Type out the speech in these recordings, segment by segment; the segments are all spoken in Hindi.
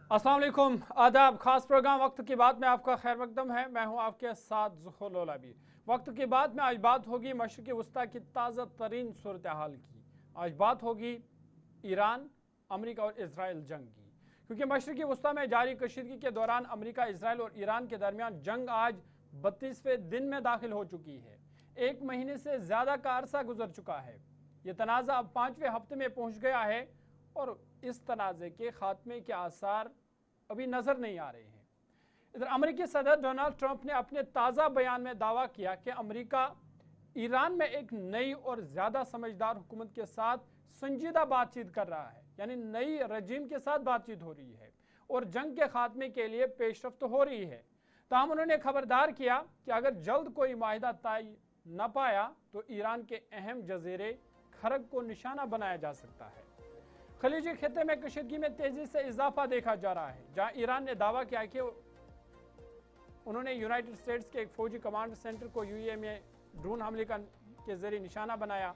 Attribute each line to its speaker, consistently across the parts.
Speaker 1: अस्सलाम वालेकुम, आदाब। खास प्रोग्राम वक्त की बात में आपका खैर मकदम है। मैं हूं आपके साथ ज़ुहर लोलाबी। वक्त की बात में आज बात होगी मशरिक़ वस्ता की ताज़ा तरीन सूरत हाल की। आज बात होगी ईरान, अमेरिका और इसराइल जंग की, क्योंकि मशरिक़ वस्ता में जारी कशीदगी के दौरान अमेरिका, इसराइल और ईरान के दरमियान जंग आज 32वें दिन में दाखिल हो चुकी है। 1 महीने से ज़्यादा का अरसा गुजर चुका है। ये तनाज़ा अब 5वें हफ्ते में पहुँच गया है और इस तनाज़े के खात्मे के आसार अभी नजर नहीं आ रहे हैं। इधर अमेरिकी सदर डोनाल्ड ट्रंप ने अपने ताज़ा बयान में दावा किया कि अमेरिका ईरान में एक नई और ज़्यादा समझदार हुकूमत के साथ संजीदा बातचीत कर रहा है, यानी नई रजीम के साथ बातचीत हो रही है और जंग के खात्मे के लिए पेशरफ्त हो रही है। ताहम उन्होंने खबरदार किया कि अगर जल्द कोई माहिदा तय न पाया तो ईरान के अहम जजीरे खरग को निशाना बनाया जा सकता है। खलीजी खिते में कशीदगी में तेजी से इजाफा देखा जा रहा है, जहां ईरान ने दावा किया कि उन्होंने यूनाइटेड स्टेट्स के एक फौजी कमांड सेंटर को यूएई में ड्रोन हमले के जरिए निशाना बनाया।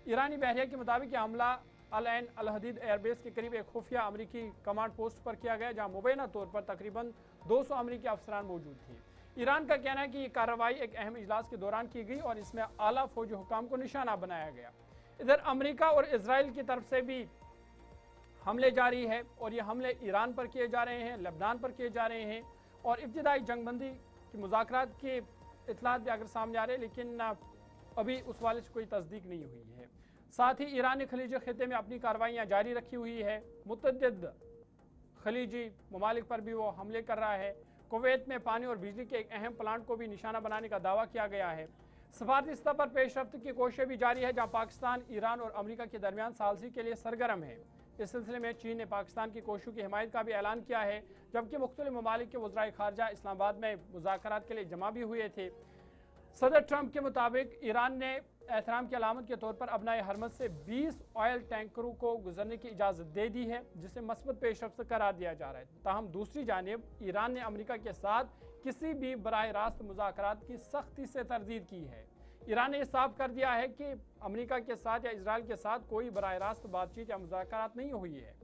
Speaker 1: ईरानी बहरिया के मुताबिक हमला अल ऐन अल हदीद एयरबेस के करीब एक खुफिया अमरीकी कमांड पोस्ट पर किया गया, जहां मुबैना तौर पर तकरीबन 200 अमरीकी अफसरान मौजूद थे। ईरान का कहना है कि ये कार्रवाई एक अहम इजलास के दौरान की गई और इसमें आला फौजी हुकाम को निशाना बनाया गया। इधर अमरीका और इसराइल की तरफ से भी हमले जारी है और ये हमले ईरान पर किए जा रहे हैं, लेबनान पर किए जा रहे हैं और इब्तिदाई जंगबंदी की मुज़ाकरात के इतलात भी अगर सामने आ रहे हैं, लेकिन अभी उस वाले से कोई तस्दीक नहीं हुई है। साथ ही ईरान ने खलीजी खिते में अपनी कार्रवाइयाँ जारी रखी हुई है। मुतअद्दिद खलीजी ममालिक पर भी वो हमले कर रहा है। कुवैत में पानी और बिजली के एक अहम प्लांट को भी निशाना बनाने का दावा किया गया है। सफारती स्तर पर पेशरफ्त की कोशिशें भी जारी है, जहाँ पाकिस्तान, ईरान और अमेरिका के दरमियान सालसी के लिए सरगर्म है। इस सिलसिले में चीन ने पाकिस्तान की कोशिशों की हिमायत का भी ऐलान किया है, जबकि मुख्तलिफ ममालिक के वज़राए खारजा इस्लामाबाद में मुज़ाकरात के लिए जमा भी हुए थे। सदर ट्रंप के मुताबिक ईरान ने एहतराम की अलामत के तौर पर अपना हरमज से 20 ऑयल टैंकरों को गुजरने की इजाज़त दे दी है, जिसे मस्बत पेशरफ्त करार दिया जा रहा है। ताहम दूसरी जानिब ईरान ने अमेरिका के साथ किसी भी बराह रास्त मुज़ाकरात की सख्ती से तरदीद की है। ईरान ने साफ कर दिया है कि अमेरिका के साथ या इजराइल के साथ कोई बराह रास्त बातचीत या मुज़ाकरात नहीं हुई है।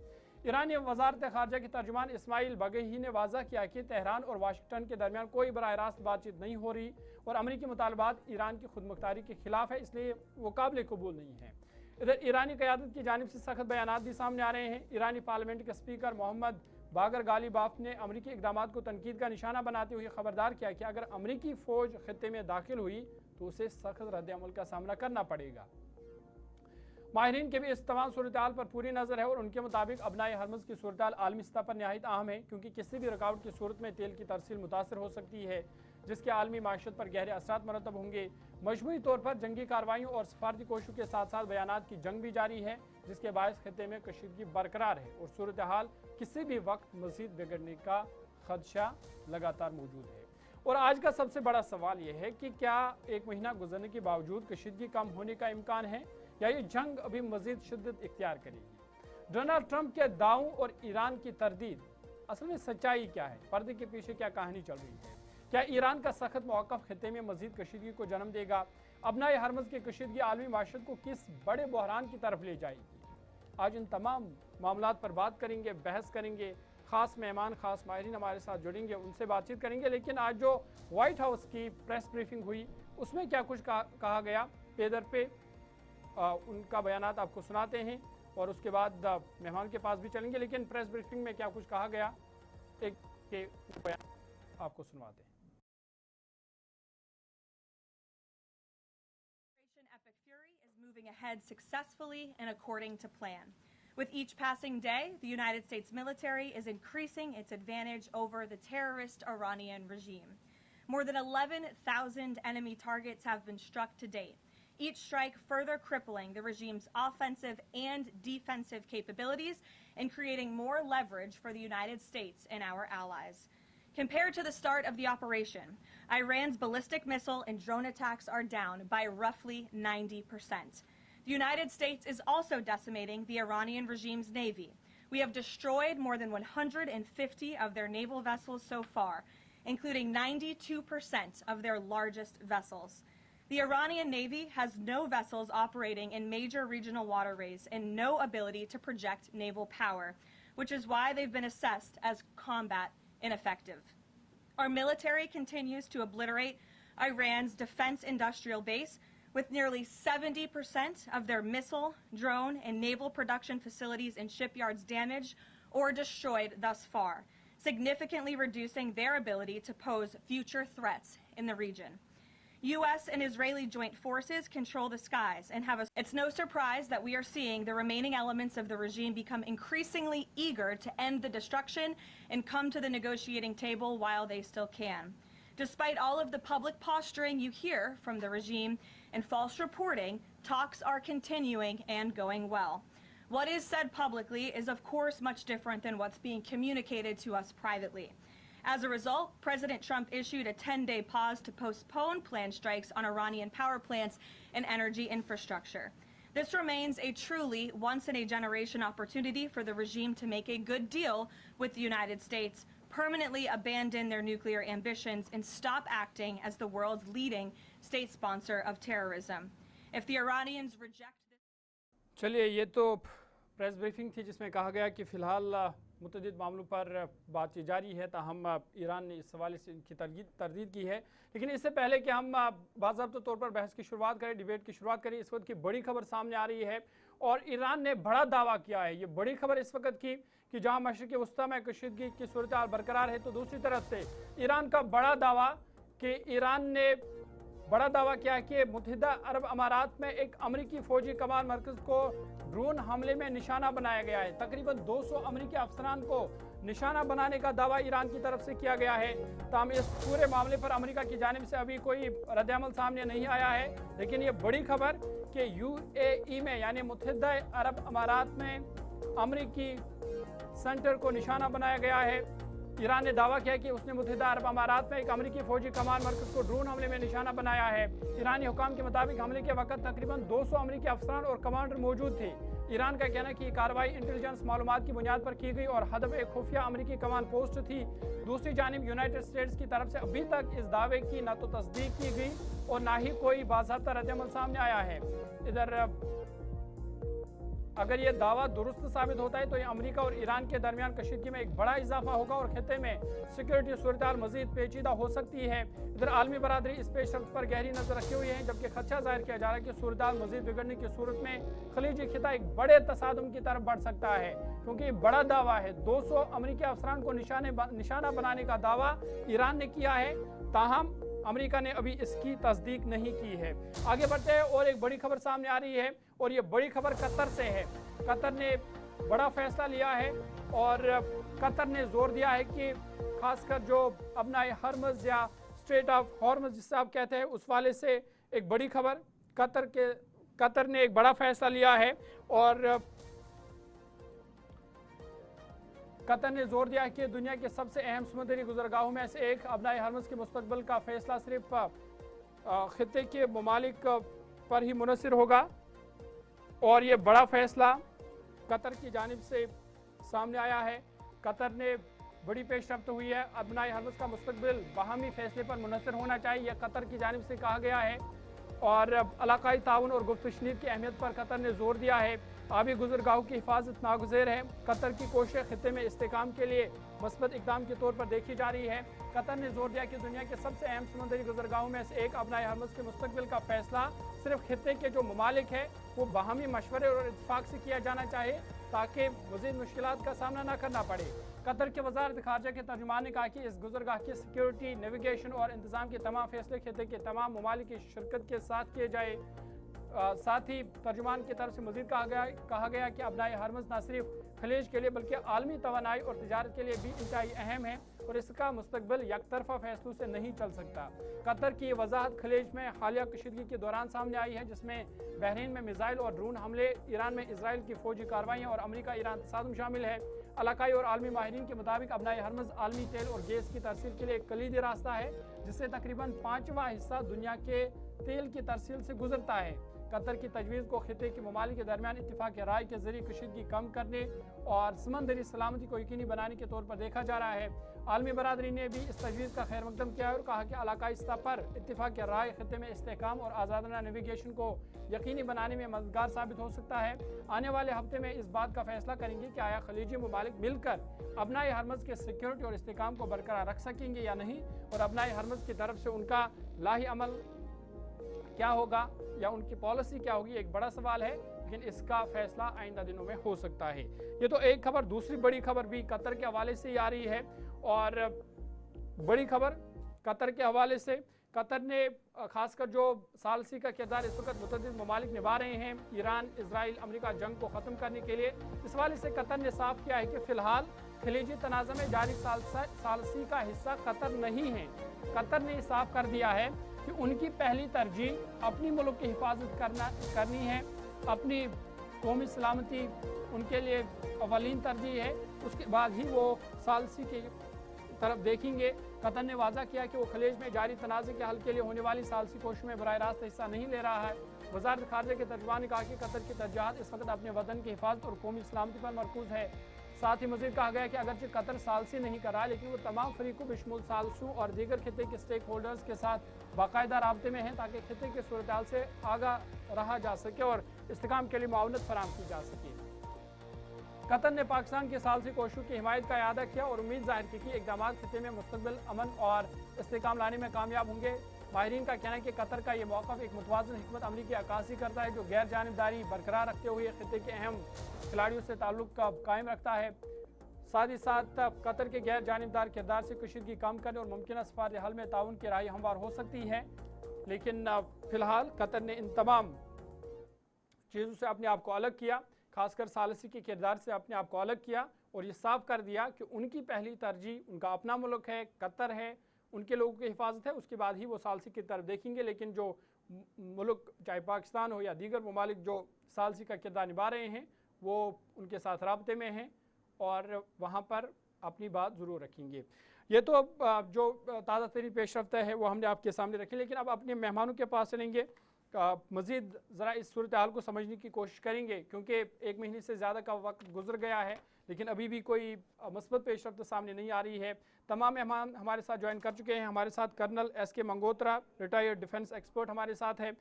Speaker 1: ईरानी वज़ारत ख़ारजा के तर्जुमान इस्माइल बगही ने वाज़ा किया कि तेहरान और वाशिंगटन के दरमियान कोई बराह रास्त बातचीत नहीं हो रही और अमेरिकी मुतालबात ईरान की खुदमुख्तारी के खिलाफ है, इसलिए वो काबिल कबूल नहीं है। इधर ईरानी क़यादत की जानिब से सख्त बयान भी सामने आ रहे हैं। ईरानी पार्लियामेंट के स्पीकर मोहम्मद बागर गालिबाफ ने अमेरिकी इक़दाम को तनकीद का निशाना बनाते हुए खबरदार किया कि अगर अमेरिकी फ़ौज खिते में दाखिल हुई तो उसे सख्त रद्द-ए-अमल का सामना करना पड़ेगा। माहिरीन के भी इस तमाम सूरत हाल पर पूरी नज़र है और उनके मुताबिक अबनाए हरमज़ की सूरत हाल आलमी सतह पर नहायत अहम है, क्योंकि किसी भी रुकावट की सूरत में तेल की तरसील मुतासर हो सकती है, जिसके आलमी माशत पर गहरे असरात मरतब होंगे। मजमूई तौर पर जंगी कार्रवाइयों और सफारती कोशिशों के साथ साथ बयानात की जंग भी जारी है, जिसके बायस खिते में कशीदगी बरकरार है और सूरत हाल किसी भी वक्त मज़ीद बिगड़ने का खदशा लगातार मौजूद है। और आज का सबसे बड़ा सवाल यह है कि क्या 1 महीना गुजरने के बावजूद कशीदगी कम होने का इम्कान है या ये जंग अभी मजीद शिद्दत इख्तियार करेगी। डोनाल्ड ट्रंप के दावों और ईरान की तरदीद, असल में सच्चाई क्या है, पर्दे के पीछे क्या कहानी चल रही है? क्या ईरान का सख्त मौक़िफ़ खिते में मजीद कशीदगी को जन्म देगा? अबनाए हरमज़ की कशीदगी आलमी माशरत को किस बड़े बहरान की तरफ ले जाएगी? आज इन तमाम मामलात पर बात करेंगे, बहस करेंगे। ख़ास मेहमान, ख़ास माहिरीन हमारे साथ जुड़ेंगे, उनसे बातचीत करेंगे। लेकिन आज जो वाइट हाउस की प्रेस ब्रीफिंग हुई उसमें क्या कुछ कहा गया, पेदर पे उनका बयानात आपको सुनाते हैं और उसके बाद मेहमान के पास भी चलेंगे। लेकिन प्रेस ब्रीफिंग में क्या कुछ कहा गया, एक के बयान आपको सुनवाते हैं।
Speaker 2: Epic Fury is moving ahead successfully and according to plan. With each passing day, the United States military is increasing its advantage over the terrorist Iranian regime. More than 11,000 enemy targets have been struck to date, each strike further crippling the regime's offensive and defensive capabilities and creating more leverage for the United States and our allies. Compared to the start of the operation, Iran's ballistic missile and drone attacks are down by roughly 90%. The United States is also decimating the Iranian regime's navy. We have destroyed more than 150 of their naval vessels so far, including 92% of their largest vessels. The Iranian Navy has no vessels operating in major regional waterways and no ability to project naval power, which is why they've been assessed as combat ineffective. Our military continues to obliterate Iran's defense industrial base, with nearly 70% of their missile, drone, and naval production facilities and shipyards damaged or destroyed thus far, significantly reducing their ability to pose future threats in the region. U.S. and Israeli joint forces control the skies and it's no surprise that we are seeing the remaining elements of the regime become increasingly eager to end the destruction and come to the negotiating table while they still can. Despite all of the public posturing you hear from the regime and false reporting, talks are continuing and going well. What is said publicly is, of course, much different than what's being communicated to us privately. As a result, President Trump issued a 10-day pause to postpone planned strikes on Iranian power plants and energy infrastructure. This remains a truly once-in-a-generation opportunity for the regime to make a good deal with the United States, permanently abandon their nuclear ambitions, and stop acting as the world's leading state sponsor of terrorism. If the Iranians reject this...
Speaker 1: चलिए, ये तो प्रेस ब्रीफिंग थी जिसमें कहा गया कि फ़िलहाल मुतअद्दिद मामलों पर बातचीत जारी है, ताहम ईरान ने इस हवाले से इनकी तरदीद की है। लेकिन इससे पहले कि हम बाज़ाब्ता तौर पर बहस की शुरुआत करें, डिबेट की शुरुआत करें, इस वक्त की बड़ी खबर सामने आ रही है और ईरान ने बड़ा दावा किया है। ये बड़ी खबर इस वक्त की कि जहां मशरिक़ वस्ता में कशीदगी की सूरत हाल बरकरार है, तो दूसरी तरफ से ईरान का बड़ा दावा कि ईरान ने बड़ा दावा किया है कि मुत्तहिदा अरब अमारात में एक अमरीकी फ़ौजी कमांड मरकज़ को ड्रोन हमले में निशाना बनाया गया है। तकरीबन 200 अमरीकी अफसरान को निशाना बनाने का दावा ईरान की तरफ से किया गया है। ताहम इस पूरे मामले पर अमेरिका की जानिब से अभी कोई रद्द-ए-अमल सामने नहीं आया है, लेकिन ये बड़ी खबर कि UAE में यानी मुत्तहिदा अरब अमारात में अमरीकी सेंटर को निशाना बनाया गया है। ईरान ने दावा किया कि उसने मुत्तहिदा अरब अमारात में एक अमरीकी फ़ौजी कमांड मरकज़ को ड्रोन हमले में निशाना बनाया है। ईरानी हुकाम के मुताबिक हमले के वक्त तकरीबन 200 अमरीकी अफसरान और कमांडर मौजूद थे। ईरान का कहना है कि कार्रवाई इंटेलिजेंस मालूमात की बुनियाद पर की गई और हदफ एक खुफिया अमरीकी कमांड पोस्ट थी। दूसरी जानिब यूनाइटेड स्टेट्स की तरफ से अभी तक इस दावे की न तो तस्दीक की गई और ना ही कोई बाज़ाब्ता रद्द-ए-अमल सामने आया है। इधर अगर ये दावा दुरुस्त साबित होता है तो ये अमेरिका और ईरान के दरमियान कशीदगी में एक बड़ा इजाफा होगा और खित्ते में सिक्योरिटी सूरत हाल मजीद पेचीदा हो सकती है। इधर आलमी बरादरी इस पेशरफ्त पर गहरी नजर रखे हुए हैं, जबकि खदशा जाहिर किया जा रहा है कि सूरत हाल मजीद बिगड़ने की सूरत में खलीजी खिता एक बड़े तसादुम की तरफ बढ़ सकता है, क्योंकि बड़ा दावा है। 200 अमरीकी अफसरान को निशाना बनाने का दावा ईरान ने किया है, ताहम अमेरिका ने अभी इसकी तस्दीक नहीं की है। आगे बढ़ते हैं और एक बड़ी खबर सामने आ रही है और ये बड़ी खबर कतर से है। कतर ने बड़ा फैसला लिया है और कतर ने जोर दिया है कि खासकर जो अपनाए हरमज या स्ट्रेट ऑफ हॉर्मज जिसे आप कहते हैं उस वाले से एक बड़ी खबर कतर ने एक बड़ा फैसला लिया है और कतर ने जोर दिया है कि दुनिया के सबसे अहम समुद्री गुजरगाहों में से एक अपनाए हरमज के मुस्तकबिल का फैसला सिर्फ खित्ते के ममालिक पर ही मुनहसर होगा और ये बड़ा फैसला कतर की जानिब से सामने आया है। कतर ने बड़ी पेशरफ्त हुई है। अपनाए हरमज का मुस्तकबिल बाहमी फैसले पर मुनहसर होना चाहिए, यह कतर की जानिब से कहा गया है और इलाकाई ताउन और गुफ्त तशनीर की अहमियत पर कतर ने जोर दिया है। आबी गुजरगाहों की हिफाजत नागुज़ेर है। कतर की कोशिश खित्ते में इस्तेकाम के लिए मस्बत इक़दाम के तौर पर देखी जा रही है। कतर ने जोर दिया कि दुनिया के सबसे अहम समुद्री गुजरगाहों में से एक अपनाए हरमज के मुस्तकबिल का फैसला सिर्फ खित्ते के जो ममालिक है वो बाहमी मशवरे और इत्तफाक से किया जाना चाहिए ताकि मज़ीद मुश्किलात का सामना न करना पड़े। कतर के वज़ारत ख़ारजा के तर्जुमान ने कहा कि इस गुजरगाह की सिक्योरिटी, नेविगेशन और इंतज़ाम के तमाम फैसले खित्ते के तमाम ममालिक की शिरकत के साथ किए जाए। साथ ही तर्जुमान की तरफ से मज़ीद कहा गया कि अपनाए हरमज न सिर्फ खलीज के लिए बल्कि आलमी तवानाई और तिजारत के लिए भी इंतहाई अहम है और इसका मुस्तकबिल यकतरफा फैसलों से नहीं चल सकता। कतर की वजाहत खलीज में हालिया कशीदगी के दौरान सामने आई है, जिसमें बहरीन में मिसाइल और ड्रोन हमले, ईरान में इसराइल की फौजी कार्रवाइयाँ और अमेरिका ईरान तसादुम शामिल है। इलाकाई और आलमी माहिरीन के मुताबिक अपनाए हरमज आलमी तेल और गैस की तरसील के लिए एक कलीदी रास्ता है, जिससे तकरीबन 5वां हिस्सा दुनिया के तेल की तरसील से गुजरता है। कतर की तजवीज़ को खित्ते के ममालिक के दरमियान इत्तिफाक़ राय के जरिए कशीदगी कम करने और समंदरी सलामती को यकीनी बनाने के तौर पर देखा जा रहा है। आलमी बरादरी ने भी इस तजवीज़ का खैर मकदम किया और कहा कि इलाकाई सतह पर इत्तेफाक राय खत्े में इस्तेहकाम और आज़ादाना नेविगेशन को यकीनी बनाने में मददगार साबित हो सकता है। आने वाले हफ्ते में इस बात का फैसला करेंगे कि आया खलीजी ममालिक मिलकर अपनाए हरमज़ के सिक्योरिटी और इस्तेहकाम को बरकरार रख सकेंगे या नहीं, और अपनाए हरमज़ की तरफ से उनका लाही अमल क्या होगा या उनकी पॉलिसी क्या होगी, एक बड़ा सवाल है, लेकिन इसका फैसला आइंदा दिनों में हो सकता है। ये तो एक खबर। दूसरी बड़ी खबर भी कतर के हवाले से ही आ रही है, और बड़ी खबर कतर के हवाले से, कतर ने खासकर जो सालसी का किरदार इस वक्त मुतअद्दिद ममालिक निभा रहे हैं ईरान, इजराइल, अमेरिका जंग को ख़त्म करने के लिए, इस हवाले से कतर ने साफ किया है कि फ़िलहाल खलीजी तनाज़ा में जारी सालसी का हिस्सा कतर नहीं है। कतर ने साफ कर दिया है कि उनकी पहली तरजीह अपनी मुल्क की हिफाजत करनी है, अपनी कौमी सलामती उनके लिए अवलीन तरजीह है, उसके बाद ही वो सालसी की तरफ देखेंगे। कतर ने वाज़ा किया कि वो खलीज में जारी तनाज़े के हल के लिए होने वाली सालसी कोशिश में बराह रास्त हिस्सा नहीं ले रहा है। वज़ारत ख़ारिजा के तर्जुमान ने कहा कि कतर की तरजीहात इस वक्त अपने वतन की हिफाजत और कौमी सलामती पर मरकूज़ है। साथ ही मज़ीद कहा गया कि अगरचे कतर सालसी नहीं कर रहा, लेकिन वो तमाम फरीकों बशमूल सालसों और दीगर खिते के स्टेक होल्डर्स के साथ बाकायदा राब्ते में हैं, ताकि खिते की सूरत हाल से आगाह रहा जा सके और इस्तेकाम के लिए मुआवनत फराहम की जा सके। कतर ने पाकिस्तान की सालसी कोशिशों की हिमायत का इरादा किया और उम्मीद जाहिर की कि इक़दाम खिते में मुस्तक़बिल अमन और इस्तेकाम लाने में कामयाब होंगे। माहिरीन का कहना है कि कतर का ये मौक़िफ़ एक मुतवाज़िन हिकमत अमली की अक्कासी करता है, जो गैर जानिबदारी बरकरार रखते हुए खिते के अहम खिलाड़ियों से ताल्लुक़ कायम रखता है। साथ ही साथ कतर के गैर जानिबदार किरदार से कशीदगी कम करने और मुमकिन सफारत हल में ताउन की राय हमवार हो सकती है, लेकिन फ़िलहाल कतर ने इन तमाम चीज़ों से अपने आप को अलग किया, खासकर सालसी के किरदार से अपने आप को अलग किया, और ये साफ कर दिया कि उनकी पहली तरजीह उनका अपना मुल्क है, कतर है, उनके लोगों की हिफाजत है, उसके बाद ही वो सालसी की तरफ देखेंगे। लेकिन जो मुल्क चाहे पाकिस्तान हो या दीगर ममालिक जो सालसी का किरदार निभा रहे हैं, वो उनके साथ राब्ते में हैं और वहाँ पर अपनी बात ज़रूर रखेंगे। ये तो जो ताज़ा तरीन पेशरफ्त है वो हमने आपके सामने रखी, लेकिन अब अपने मेहमानों के पास चलेंगे, मज़ीद ज़रा इस सूरत हाल को समझने की कोशिश करेंगे, क्योंकि 1 महीने से ज़्यादा का वक्त गुजर गया है, लेकिन अभी भी कोई मस्बत पेशरफ्त सामने नहीं आ रही है। तमाम मेहमान हमारे साथ ज्वाइन कर चुके हैं। हमारे साथ colonel SK Mangotra, retired defence expert हमारे साथ है,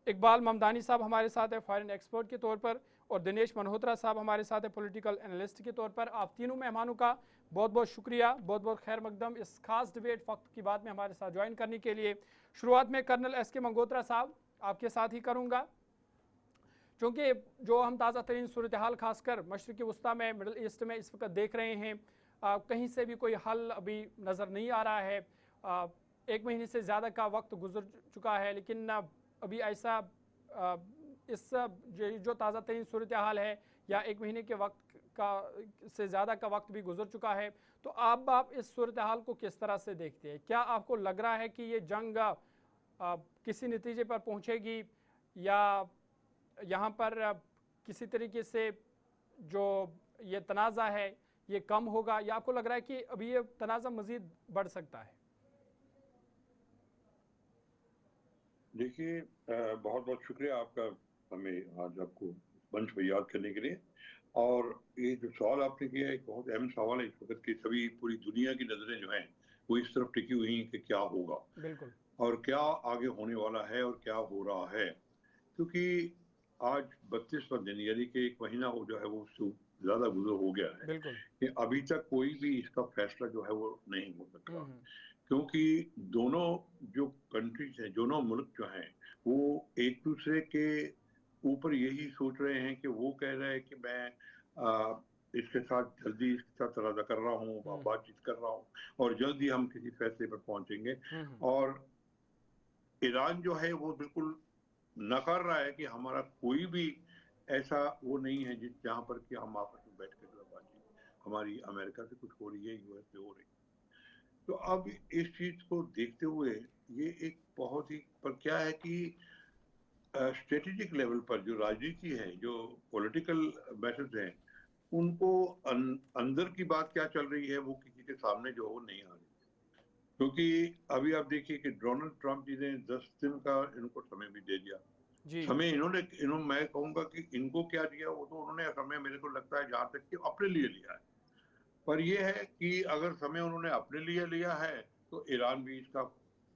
Speaker 1: इकबाल ममदानी साहब हमारे साथ है फॉरेन एक्सपर्ट के तौर पर, और दिनेश मल्होत्रा साहब हमारे साथ है पॉलिटिकल एनालिस्ट के तौर पर। आप तीनों मेहमानों का बहुत बहुत शुक्रिया, बहुत बहुत खैर मकदम इस खास डिबेट वक्त की बात में हमारे साथ ज्वाइन करने के लिए। शुरुआत में कर्नल SK मंगोत्रा साहब आपके साथ ही करूँगा, क्योंकि जो हम ताज़ा तरीन सूरत हाल खासकर मशरिक़ी वस्ता में, मिडल ईस्ट में इस वक्त देख रहे हैं, कहीं से भी कोई हल अभी नज़र नहीं आ रहा है। 1 महीने से ज़्यादा का वक्त गुजर चुका है, लेकिन अभी ऐसा इस जो ताज़ा तरीन सूरत हाल है, या 1 महीने के वक्त का से ज़्यादा का वक्त भी गुजर चुका है, तो आप इस सूरत हाल को किस तरह से देखते हैं? क्या आपको लग रहा है कि ये जंग किसी नतीजे पर पहुँचेगी, या यहाँ पर किसी तरीके से जो ये तनाज़ा है ये कम होगा, या आपको लग रहा है कि अभी ये तनाज़ा मज़ीद बढ़ सकता है?
Speaker 3: देखिए, बहुत बहुत शुक्रिया आपका हमें आज आपको मंच पर याद करने के लिए। और ये जो सवाल आपने किया एक बहुत अहम सवाल है इस वक्त की। सभी पूरी दुनिया की नज़रें जो हैं वो इस तरफ टिकी हुई हैं कि क्या होगा,
Speaker 1: बिल्कुल,
Speaker 3: और क्या आगे होने वाला है और क्या हो रहा है। क्योंकि आज 32वां दिन यानी कि 1 महीना हो जो है वो ज़्यादा गुजर हो गया है
Speaker 1: बिल्कुल।
Speaker 3: कि अभी तक कोई भी इसका फैसला जो है वो नहीं हो सका। क्योंकि दोनों जो कंट्रीज हैं, दोनों मुल्क जो हैं, वो एक दूसरे के ऊपर यही सोच रहे हैं कि वो कह रहे हैं कि मैं इसके साथ जल्दी इसके साथ तराजा कर रहा हूँ, बातचीत कर रहा हूँ, और जल्दी हम किसी फैसले पर पहुंचेंगे। और ईरान जो है वो बिल्कुल नकार रहा है कि हमारा कोई भी ऐसा वो नहीं है जहाँ पर कि हम आपस में बैठ कर बातचीत, हमारी अमेरिका से कुछ हो रही है, US से हो रही है। तो अब इस चीज को देखते हुए ये एक बहुत ही, पर क्या है कि स्ट्रेटेजिक लेवल पर जो राजनीति है, जो पॉलिटिकल मैटर्स हैं, उनको अंदर की बात क्या चल रही है वो किसी के सामने जो हो नहीं आ रही। क्योंकि अभी आप देखिए कि डोनाल्ड ट्रंप जी ने 10 दिन का इनको समय भी दे दिया। समय इन्होंने मैं कहूंगा कि इनको क्या दिया, वो तो उन्होंने समय मेरे को लगता है जहाँ तक कि अपने लिए लिया है। पर यह है कि अगर समय उन्होंने अपने लिए लिया है तो ईरान भी इसका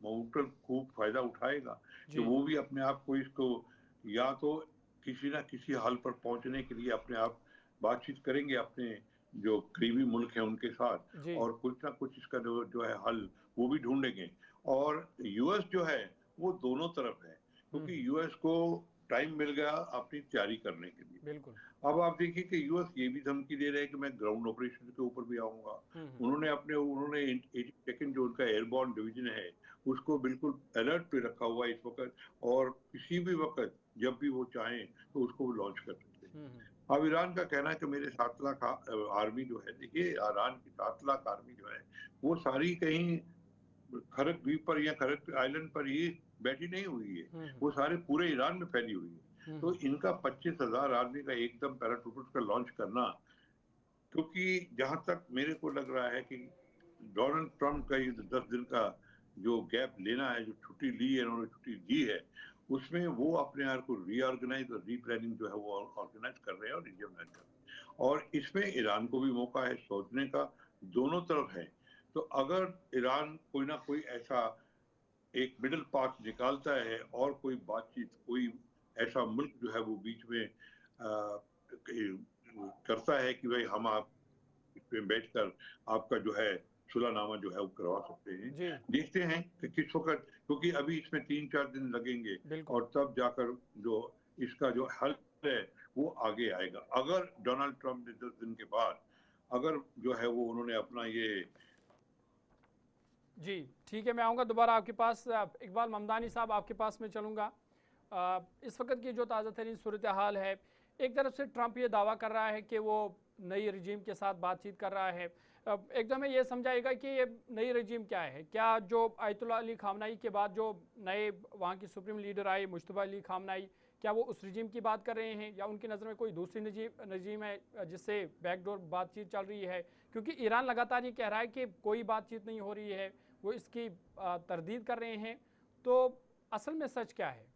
Speaker 3: मुमकिन खूब फायदा उठाएगा कि
Speaker 1: जी।
Speaker 3: वो भी अपने आप को इसको या तो किसी ना किसी हल पर पहुंचने के लिए अपने आप बातचीत करेंगे अपने जो करीबी मुल्क हैं उनके साथ
Speaker 1: जी।
Speaker 3: और कुछ ना कुछ इसका जो है हल वो भी ढूंढेंगे। और यूएस जो है वो दोनों तरफ है क्योंकि यूएस को टाइम मिल गया अपनी तैयारी करने के लिए।
Speaker 1: बिल्कुल।
Speaker 3: अब आप देखिए कि यूएस ये भी धमकी दे रहे हैं कि मैं ग्राउंड ऑपरेशन के ऊपर भी आऊंगा। उन्होंने 82nd जो उनका एयरबॉर्न डिवीजन है उसको बिल्कुल अलर्ट पे रखा हुआ है इस वक्त और किसी भी वक्त जब भी वो चाहें तो उसको वो लॉन्च कर सकते हैं। अब ईरान का कहना है कि मेरे 7 लाख आर्मी जो है, देखिए ईरान की 7 लाख आर्मी जो है वो सारी कहीं खरक द्वीप पर या खरक आइलैंड पर ही बैठी नहीं हुई है, वो सारे पूरे ईरान में फैली हुई है। तो इनका 25,000 आदमी का एकदम पैराट्रूपर्स का लॉन्च करना, क्योंकि जहां तक मेरे को लग रहा है कि डोनाल्ड ट्रंप का ये 10 दिन का जो गैप लेना है, जो छुट्टी ली है, उन्होंने छुट्टी दी है, उसमें वो अपने आप को रीऑर्गेनाइज और रीप्लानिंग जो है वो ऑर्गेनाइज कर रहे हैं और रीजनाइज कर रहे हैं। और इसमें ईरान को भी मौका है सोचने का, दोनों तरफ है। तो अगर ईरान कोई ना कोई ऐसा एक मिडिल पाथ निकालता है और कोई बातचीत, कोई ऐसा मुल्क जो है वो बीच में करता है कि भाई हम आप इसमें बैठकर आपका जो है सुलहनामा जो है वो करवा सकते हैं।
Speaker 1: जी।
Speaker 3: देखते हैं कि किस वक्त, क्योंकि अभी इसमें 3-4 दिन लगेंगे
Speaker 1: बिल्कुल।
Speaker 3: और तब जाकर जो इसका जो हल है वो आगे आएगा। अगर डोनाल्ड ट्रंप ने 10 दिन के बाद अगर जो है वो उन्होंने अपना ये
Speaker 1: जी ठीक है, मैं आऊँगा दोबारा आपके पास। इकबाल ममदानी साहब आपके पास में चलूँगा। इस वक्त की जो ताज़ा तरीन सूरत हाल है, एक तरफ से ट्रंप ये दावा कर रहा है कि वो नई रजीम के साथ बातचीत कर रहा है। एकदम ये समझाएगा कि ये नई रजीम क्या है? क्या जो आयतुल्लाह अली खामनाई के बाद जो नए वहाँ की सुप्रीम लीडर आए मुश्तबा अली खामनाई, क्या वो उस रजीम की बात कर रहे हैं या उनकी नज़र में कोई दूसरी रजीम है जिससे बैकडोर बातचीत चल रही है? क्योंकि ईरान लगातार ये कह रहा है कि कोई बातचीत नहीं हो रही है, वो इसकी तरदीद कर रहे हैं। तो असल में सच क्या है?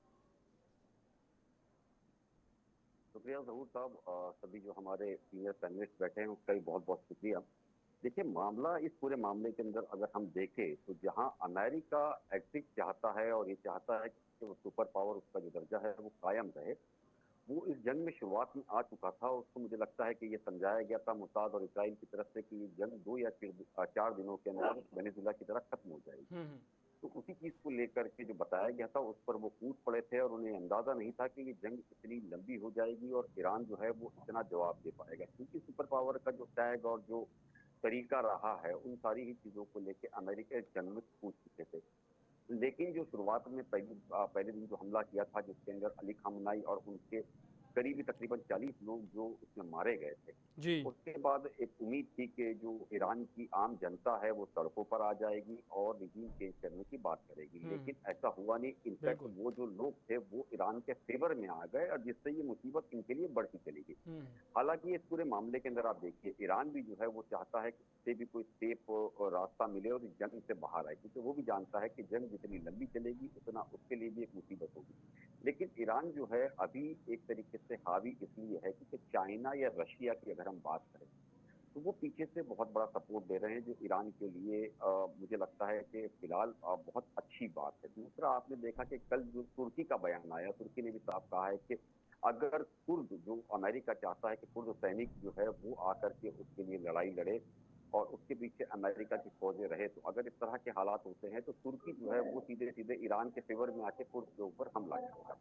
Speaker 4: शुक्रिया ज़हूर साहब। सभी जो हमारे सीनियर पैनलिस्ट बैठे हैं उसका भी बहुत बहुत शुक्रिया। देखिए, मामला इस पूरे मामले के अंदर अगर हम देखें तो जहां अमेरिका एग्जिट चाहता है और ये चाहता है कि वो सुपर पावर उसका जो दर्जा है वो कायम रहे, वो इस जंग में शुरुआत में आ चुका था। उसको मुझे लगता है कि ये समझाया गया था मुसाद और इसराइल की तरफ से कि ये जंग 2 या 4 दिनों के अंदर वेनेजुला की तरह खत्म हो जाएगी। तो उसी चीज को लेकर के जो बताया गया था उस पर वो कूद पड़े थे और उन्हें अंदाजा नहीं था कि ये जंग इतनी लंबी हो जाएगी और ईरान जो है वो इतना जवाब दे पाएगा, क्योंकि सुपर पावर का जो टैग और जो तरीका रहा है उन सारी ही चीजों को लेके अमेरिका इस जंग में कूद चुके थे। लेकिन जो शुरुआत में पहले दिन जो हमला किया था जिसके अंदर अली खामनाई और उनके करीबी तकरीबन 40 लोग जो उसमें मारे गए थे,
Speaker 1: जी।
Speaker 4: उसके बाद एक उम्मीद थी कि जो ईरान की आम जनता है वो सड़कों पर आ जाएगी और रिजीम चेंज करने की बात करेगी, लेकिन ऐसा हुआ नहीं। इनफैक्ट वो जो लोग थे वो ईरान के फेवर में आ गए और जिससे ये मुसीबत इनके लिए बढ़ती चली गई। हालांकि इस पूरे मामले के अंदर आप देखिए, ईरान भी जो है वो चाहता है कि इससे भी कोई सेफ रास्ता मिले और इस जंग से बाहर आए, क्योंकि वो भी जानता है कि जंग जितनी लंबी चलेगी उतना उसके लिए भी एक मुसीबत होगी। लेकिन ईरान जो है अभी एक तरीके से हावी इसलिए है क्योंकि चाइना या रशिया की अगर हम बात करें तो वो पीछे से बहुत बड़ा सपोर्ट दे रहे हैं, जो ईरान के लिए मुझे लगता है कि फिलहाल बहुत अच्छी बात है। दूसरा, आपने देखा कि कल जो तुर्की का बयान आया, तुर्की ने भी साफ कहा है कि अगर कुर्द, जो अमेरिका चाहता है कि कुर्द सैनिक जो है वो आकर के उसके लिए लड़ाई लड़े और उसके पीछे अमेरिका की फौजें रहे, तो अगर इस तरह के हालात होते हैं तो तुर्की जो है वो सीधे सीधे ईरान के फेवर में आके कुर्द के ऊपर हमला करेगा।